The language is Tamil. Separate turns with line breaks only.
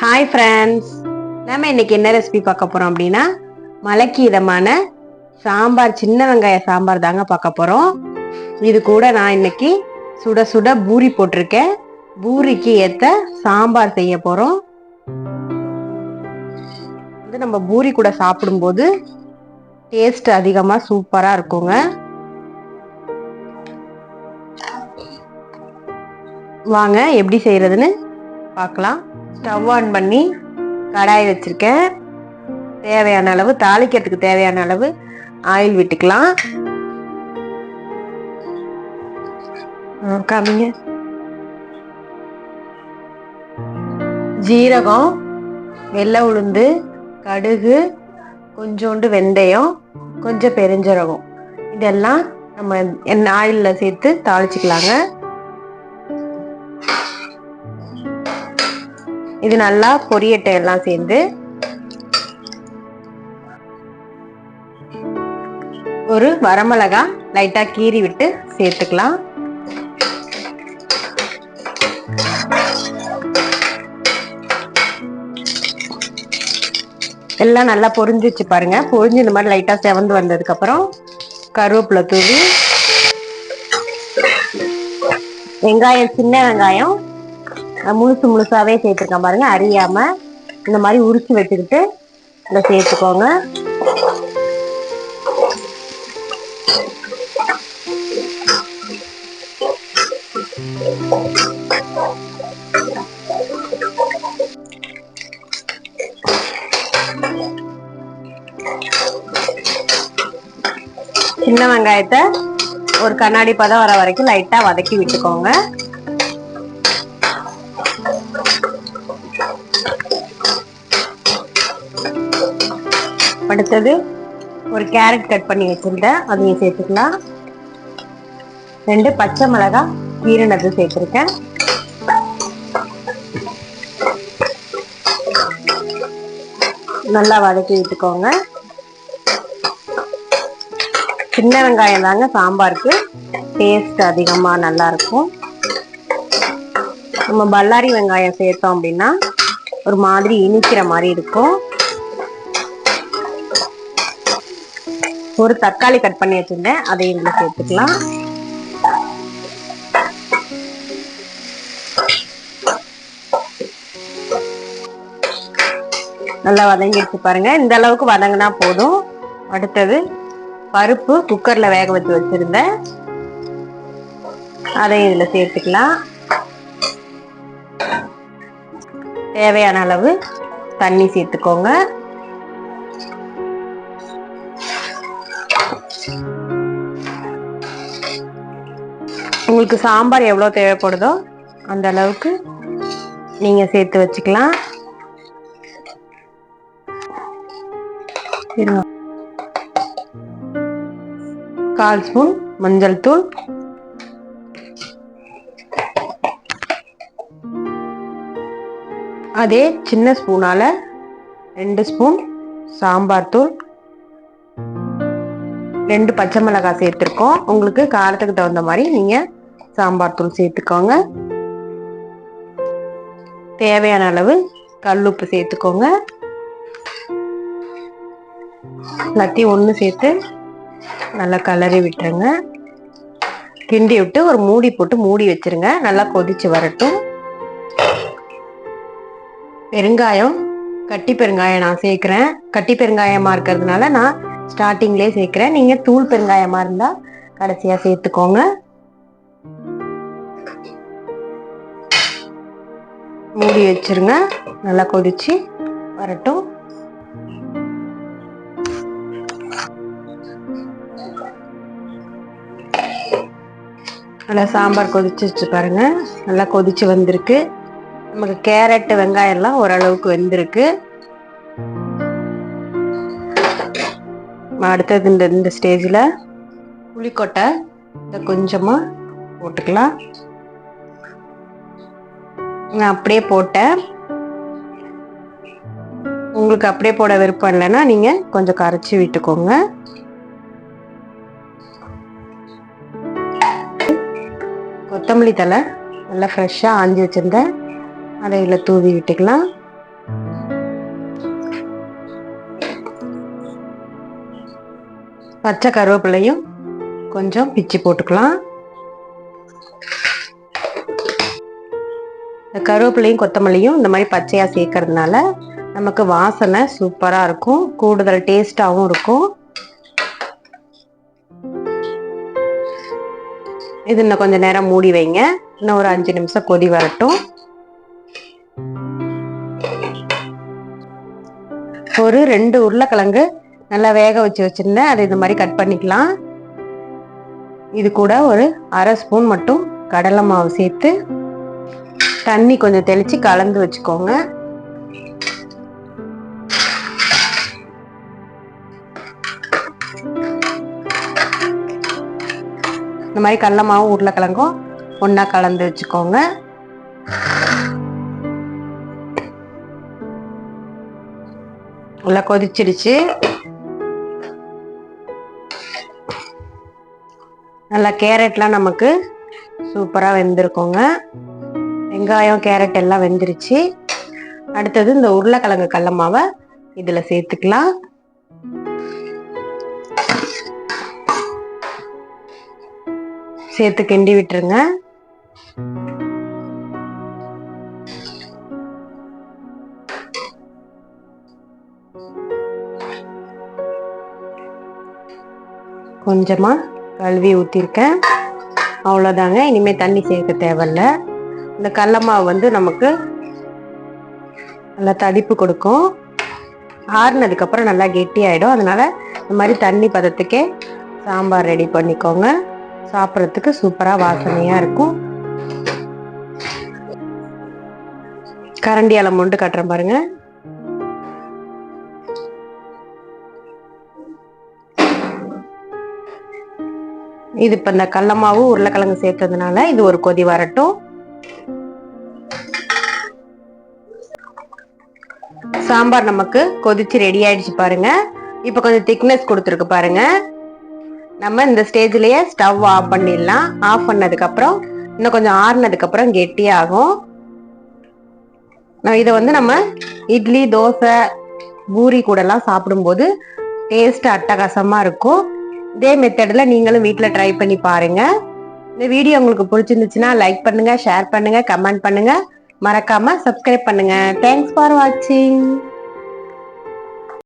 ஹாய் ஃப்ரெண்ட்ஸ், நம்ம இன்னைக்கு என்ன ரெசிபி பார்க்க போறோம் அப்படின்னா மலைக்கு இதமான சாம்பார், சின்ன வெங்காய சாம்பார் தாங்க பார்க்க போறோம். இது கூட நான் இன்னைக்கு சுட சுட பூரி போட்டிருக்கேன். பூரிக்கு ஏத்த சாம்பார் செய்ய போறோம். வந்து நம்ம பூரி கூட சாப்பிடும்போது டேஸ்ட் அதிகமா சூப்பரா இருக்குங்க. வாங்க எப்படி செய்யறதுன்னு பார்க்கலாம். ஸ்டவ் ஆன் பண்ணி கடாய் வச்சிருக்கேன். தேவையான அளவு, தாளிக்கிறதுக்கு தேவையான அளவு ஆயில் விட்டுக்கலாம். காமிங்க. ஜீரகம், வெள்ளை உளுந்து, கடுகு, கொஞ்சோண்டு வெந்தயம், கொஞ்சம் பெருஞ்சீரகம், இதெல்லாம் நம்ம ஆயில்ல சேர்த்து தாளிச்சுக்கலாங்க. இது நல்லா பொரியட்டை எல்லாம் சேர்ந்து. ஒரு வரமிளகா லைட்டா கீறி விட்டு சேர்த்துக்கலாம். எல்லாம் நல்லா பொரிஞ்சிச்சு பாருங்க. பொரிஞ்சு இந்த மாதிரி லைட்டா செவந்து வந்ததுக்கு அப்புறம் கருவேப்பிலை தூவி, வெங்காயம், சின்ன வெங்காயம் முழுசாவே சேர்த்துருக்கேன் பாருங்க, அறியாம இந்த மாதிரி உரிச்சு வச்சுக்கிட்டு இதை சேர்த்துக்கோங்க. சின்ன வெங்காயத்தை ஒரு கண்ணாடி பதம் வர வரைக்கும் லைட்டா வதக்கி விட்டுக்கோங்க. அடுத்தது ஒரு கேரட் கட் பண்ணி வச்சிருந்தேன், அதையும் சேர்த்துக்கலாம். 2 பச்சை மிளகாய் கீறினது சேர்த்திருக்கேன். நல்லா வதக்கி விட்டுக்கோங்க. சின்ன வெங்காயம் தாங்க சாம்பாருக்கு டேஸ்ட் அதிகமா நல்லா இருக்கும். நம்ம பல்லாரி வெங்காயம் சேர்த்தோம் அப்படின்னா ஒரு மாதிரி இனிக்கிற மாதிரி இருக்கும். ஒரு தக்காளி கட் பண்ணி வச்சிருந்தேன், அதையும் இதுல சேர்த்துக்கலாம். நல்லா வதங்கிடுச்சு பாருங்க. இந்த அளவுக்கு வதங்கினா போதும். அடுத்தது பருப்பு குக்கர்ல வேக வச்சு வச்சிருந்தேன், அதையும் இதுல சேர்த்துக்கலாம். தேவையான அளவு தண்ணி சேர்த்துக்கோங்க. உங்களுக்கு சாம்பார் எவ்வளவு தேவைப்படுதோ அந்த அளவுக்கு நீங்க சேர்த்து வச்சுக்கலாம். 1/4 ஸ்பூன் மஞ்சள் தூள், அதே சின்ன ஸ்பூனால 2 ஸ்பூன் சாம்பார் தூள், 2 பச்சை மிளகாய் சேர்த்திருக்கோம். உங்களுக்கு காரத்துக்கு தகுந்த மாதிரி நீங்க சாம்பார் தூள் சேர்த்துக்கோங்க. தேவையான அளவு கல்லுப்பு சேர்த்துக்கோங்க. எல்லாத்தையும் ஒன்று சேர்த்து நல்லா கலரி விட்டுருங்க. கிண்டி விட்டு ஒரு மூடி போட்டு மூடி வச்சிருங்க. நல்லா கொதிச்சு வரட்டும். பெருங்காயம், கட்டி பெருங்காயம் நான் சேர்க்கிறேன். கட்டி பெருங்காயமா இருக்கிறதுனால நான் ஸ்டார்டிங்லேயே சேர்க்கிறேன். நீங்க தூள் பெருங்காயமா இருந்தா கடைசியா சேர்த்துக்கோங்க. மூடி வச்சிருங்க. நல்லா கொதிச்சு வரட்டும். நல்லா சாம்பார் கொதிச்சு பாருங்க. நல்லா கொதிச்சு வந்திருக்கு. நமக்கு கேரட், வெங்காயம் எல்லாம் ஓரளவுக்கு வெந்திருக்கு. அடுத்தது இந்த ஸ்டேஜில் புளிக்கொட்டை இதை கொஞ்சமா போட்டுக்கலாம். நான் அப்படியே போட்டேன். உங்களுக்கு அப்படியே போட விருப்பம் இல்லைன்னா நீங்க கொஞ்சம் கரைச்சி விட்டுக்கோங்க. கொத்தமல்லி தழை நல்லா ஃப்ரெஷ்ஷாக ஆஞ்சி வச்சுருந்தேன், அதை இதில் தூவி விட்டுக்கலாம். பச்சை கருவேப்பிலையும் கொஞ்சம் பிச்சு போட்டுக்கலாம். இந்த கருவேப்பிலையும் கொத்தமல்லியும் இந்த மாதிரி பச்சையா சேர்க்கறதுனால நமக்கு வாசனை சூப்பரா இருக்கும், கூடுதல் டேஸ்டாவும் இருக்கும். இது இன்னும் கொஞ்ச நேரம் மூடி வைங்க. இன்னும் ஒரு 5 நிமிஷம் கொதி வரட்டும். ஒரு 2 உருளைக்கிழங்கு நல்லா வேக வச்சு வச்சிருந்தேன், அதை இது மாதிரி கட் பண்ணிக்கலாம். இது கூட ஒரு 1/2 ஸ்பூன் மட்டும் கடலை மாவு சேர்த்து தண்ணி கொஞ்சம் தெளிச்சு கலந்து வச்சுக்கோங்க. இந்த மாதிரி கடலை மாவும் உருளைக்கிழங்கும் ஒன்னா கலந்து வச்சுக்கோங்க. நல்லா கொதிச்சிடுச்சு. நல்லா கேரட்லாம் நமக்கு சூப்பரா வெந்திருக்குங்க. வெங்காயம் கேரட் எல்லாம் வெந்துருச்சு. அடுத்தது இந்த உருளைக்கிழங்கு கடலை மாவை இதுல சேர்த்துக்கலாம். சேர்த்து கிண்டி விட்டுருங்க. கொஞ்சமா கழுவி ஊத்திருக்கேன். அவ்வளவுதாங்க, இனிமே தண்ணி சேர்க்க தேவையில்ல. இந்த கடலை மாவு வந்து நமக்கு நல்லா தடிப்பு கொடுக்கும். ஆறுனதுக்கு அப்புறம் நல்லா கெட்டி ஆயிடும். அதனால இந்த மாதிரி தண்ணி பதத்துக்கே சாம்பார் ரெடி பண்ணிக்கோங்க. சாப்பிட்றதுக்கு சூப்பரா வாசனையா இருக்கும். கரண்டியால மொண்டு கட்டுறேன் பாருங்க. இது இப்ப இந்த கடலை மாவு உருளைக்கிழங்கு சேர்த்ததுனால இது ஒரு கொதி வரட்டும். சாம்பார் நமக்கு கொதிச்சு ரெடி ஆயிடுச்சு பாருங்க. இப்ப கொஞ்சம் திக்னஸ் கொடுத்துருக்கு பாருங்க. நம்ம இந்த ஸ்டேஜ்லயே ஸ்டவ் ஆஃப் பண்ணிடலாம். ஆஃப் பண்ணதுக்கு அப்புறம் இன்னும் கொஞ்சம் ஆறுனதுக்கு அப்புறம் கெட்டியாகும். இதை வந்து நம்ம இட்லி, தோசை, பூரி கூட எல்லாம் சாப்பிடும்போது டேஸ்ட் அட்டகாசமா இருக்கும். இதே மெத்தட்ல நீங்களும் வீட்டில் ட்ரை பண்ணி பாருங்க. இந்த வீடியோ உங்களுக்கு பிடிச்சிருந்துச்சுன்னா லைக் பண்ணுங்க, ஷேர் பண்ணுங்க, கமெண்ட் பண்ணுங்க, மறக்காம சப்ஸ்கிரைப் பண்ணுங்க. தேங்க்ஸ் ஃபார் வாட்சிங்.